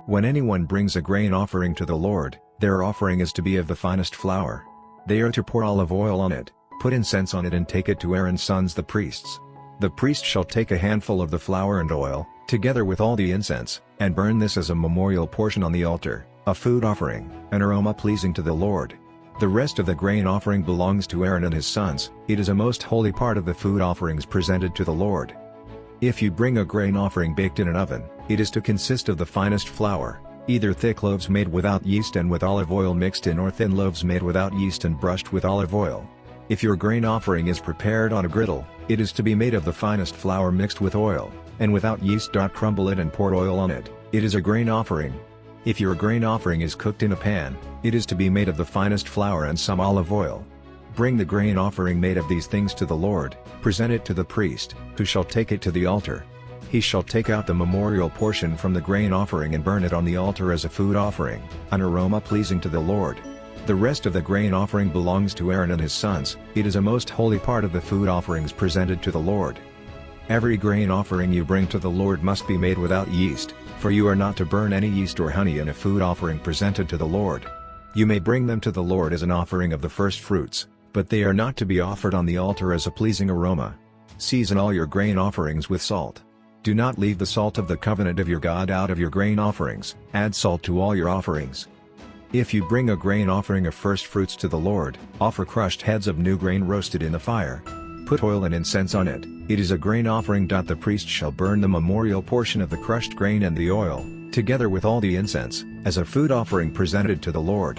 When anyone brings a grain offering to the Lord, their offering is to be of the finest flour. They are to pour olive oil on it, put incense on it and take it to Aaron's sons the priests. The priest shall take a handful of the flour and oil, together with all the incense, and burn this as a memorial portion on the altar, a food offering, an aroma pleasing to the Lord. The rest of the grain offering belongs to Aaron and his sons. It is a most holy part of the food offerings presented to the Lord. If you bring a grain offering baked in an oven, it is to consist of the finest flour, either thick loaves made without yeast and with olive oil mixed in, or thin loaves made without yeast and brushed with olive oil. If your grain offering is prepared on a griddle, it is to be made of the finest flour mixed with oil, and without yeast. Crumble it and pour oil on it. It is a grain offering. If your grain offering is cooked in a pan, it is to be made of the finest flour and some olive oil. Bring the grain offering made of these things to the Lord, present it to the priest, who shall take it to the altar. He shall take out the memorial portion from the grain offering and burn it on the altar as a food offering, an aroma pleasing to the Lord. The rest of the grain offering belongs to Aaron and his sons. It is a most holy part of the food offerings presented to the Lord. Every grain offering you bring to the Lord must be made without yeast, for you are not to burn any yeast or honey in a food offering presented to the Lord. You may bring them to the Lord as an offering of the firstfruits, but they are not to be offered on the altar as a pleasing aroma. Season all your grain offerings with salt. Do not leave the salt of the covenant of your God out of your grain offerings. Add salt to all your offerings. If you bring a grain offering of firstfruits to the Lord, offer crushed heads of new grain roasted in the fire. Put oil and incense on it. It is a grain offering. The priest shall burn the memorial portion of the crushed grain and the oil, together with all the incense, as a food offering presented to the Lord.